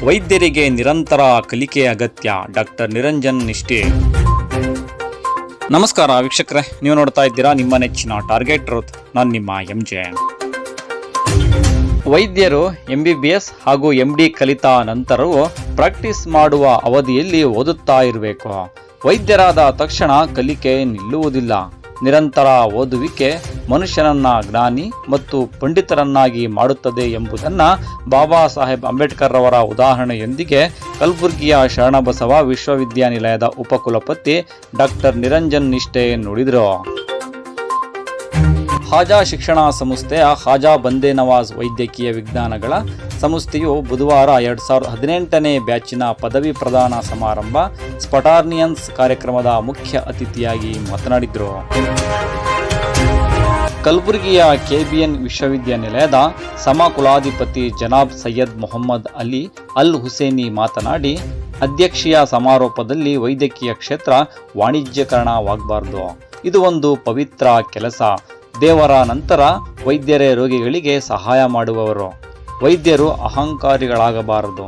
ವೈದ್ಯರಿಗೆ ನಿರಂತರ ಕಲಿಕೆ ಅಗತ್ಯ. ಡಾಕ್ಟರ್ ನಿರಂಜನ್ ನಿಷ್ಠೆ. ನಮಸ್ಕಾರ ವೀಕ್ಷಕರೇ, ನೀವು ನೋಡ್ತಾ ಇದ್ದೀರಾ ನಿಮ್ಮ ನೆಚ್ಚಿನ ಟಾರ್ಗೆಟ್ ಟ್ರೂತ್. ನಾನು ನಿಮ್ಮ MJ. ವೈದ್ಯರು MBBS ಹಾಗೂ MD ಕಲಿತ ನಂತರವೂ ಪ್ರಾಕ್ಟೀಸ್ ಮಾಡುವ ಅವಧಿಯಲ್ಲಿ ಓದುತ್ತಾ ಇರಬೇಕು. ವೈದ್ಯರಾದ ತಕ್ಷಣ ಕಲಿಕೆ ನಿಲ್ಲುವುದಿಲ್ಲ. ನಿರಂತರ ಓದುವಿಕೆ ಮನುಷ್ಯನನ್ನ ಜ್ಞಾನಿ ಮತ್ತು ಪಂಡಿತರನ್ನಾಗಿ ಮಾಡುತ್ತದೆ ಎಂಬುದನ್ನು ಬಾಬಾ ಸಾಹೇಬ್ ಅಂಬೇಡ್ಕರ್ ಅವರ ಉದಾಹರಣೆಯೊಂದಿಗೆ ಕಲಬುರಗಿಯ ಶರಣಬಸವ ವಿಶ್ವವಿದ್ಯಾನಿಲಯದ ಉಪಕುಲಪತಿ ಡಾಕ್ಟರ್ ನಿರಂಜನ್ ನಿಷ್ಠೆ ನುಡಿದರು. ಹಾಜಾ ಶಿಕ್ಷಣ ಸಂಸ್ಥೆಯ ಹಾಜಾ ಬಂದೇ ನವಾಜ್ ವೈದ್ಯಕೀಯ ವಿಜ್ಞಾನಗಳ ಸಂಸ್ಥೆಯು ಬುಧವಾರ 2018ನೇ ಬ್ಯಾಚಿನ ಪದವಿ ಪ್ರದಾನ ಸಮಾರಂಭ ಸ್ಪಟಾರ್ನಿಯನ್ಸ್ ಕಾರ್ಯಕ್ರಮದ ಮುಖ್ಯ ಅತಿಥಿಯಾಗಿ ಮಾತನಾಡಿದರು. ಕಲಬುರಗಿಯ KBN ವಿಶ್ವವಿದ್ಯಾನಿಲಯದ ಸಮಕುಲಾಧಿಪತಿ ಜನಾಬ್ ಸೈಯದ್ ಮೊಹಮ್ಮದ್ ಅಲಿ ಅಲ್ ಹುಸೇನಿ ಮಾತನಾಡಿ, ಅಧ್ಯಕ್ಷೀಯ ಸಮಾರೋಪದಲ್ಲಿ ವೈದ್ಯಕೀಯ ಕ್ಷೇತ್ರ ವಾಣಿಜ್ಯೀಕರಣವಾಗಬಾರದು. ಇದು ಒಂದು ಪವಿತ್ರ ಕೆಲಸ. ದೇವರ ನಂತರ ವೈದ್ಯರೇ ರೋಗಿಗಳಿಗೆ ಸಹಾಯ ಮಾಡುವವರು. ವೈದ್ಯರು ಅಹಂಕಾರಿಗಳಾಗಬಾರದು.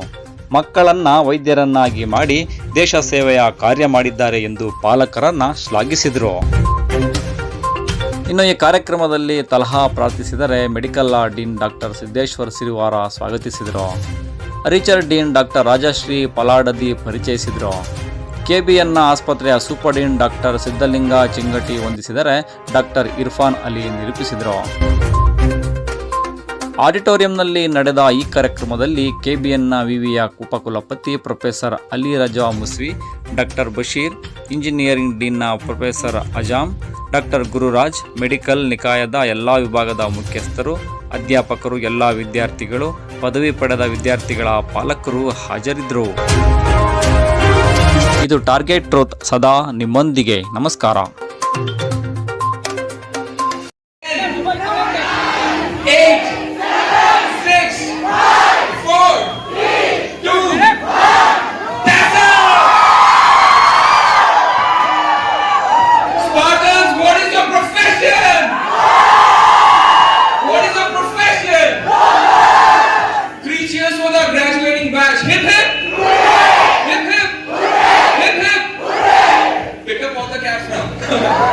ಮಕ್ಕಳನ್ನ ವೈದ್ಯರನ್ನಾಗಿ ಮಾಡಿ ದೇಶ ಸೇವೆಯ ಕಾರ್ಯ ಮಾಡಿದ್ದಾರೆ ಎಂದು ಪಾಲಕರನ್ನ ಶ್ಲಾಘಿಸಿದರು. ಇನ್ನು ಈ ಕಾರ್ಯಕ್ರಮದಲ್ಲಿ ತಲಹಾ ಪ್ರಾರ್ಥಿಸಿದರೆ medical dean doctor Siddeshwar Sirivara ಸ್ವಾಗತಿಸಿದರು. Richard dean doctor Rajashree Paladadi ಪರಿಚಯಿಸಿದರು. KBN ಆಸ್ಪತ್ರೆಯ super dean doctor Siddalinga Chingati ವಂದಿಸಿದರೆ ಡಾಕ್ಟರ್ ಇರ್ಫಾನ್ ಅಲಿ ನಿರೂಪಿಸಿದರು. ಆಡಿಟೋರಿಯಂನಲ್ಲಿ ನಡೆದ ಈ ಕಾರ್ಯಕ್ರಮದಲ್ಲಿ KBNನ ವಿವಿಯ ಉಪಕುಲಪತಿ ಪ್ರೊಫೆಸರ್ ಅಲಿ ರಜಾ ಮುಸ್ವಿ, doctor Basheer, engineering ಡೀನ್ನ professor Azam, doctor Gururaj, medical ನಿಕಾಯದ ಎಲ್ಲ ವಿಭಾಗದ ಮುಖ್ಯಸ್ಥರು, ಅಧ್ಯಾಪಕರು, ಎಲ್ಲ ವಿದ್ಯಾರ್ಥಿಗಳು, ಪದವಿ ಪಡೆದ ವಿದ್ಯಾರ್ಥಿಗಳ ಪಾಲಕರು ಹಾಜರಿದ್ದರು. ಇದು ಟಾರ್ಗೆಟ್ ಟ್ರೂತ್, ಸದಾ ನಿಮ್ಮೊಂದಿಗೆ. ನಮಸ್ಕಾರ. Pick up all the cash now.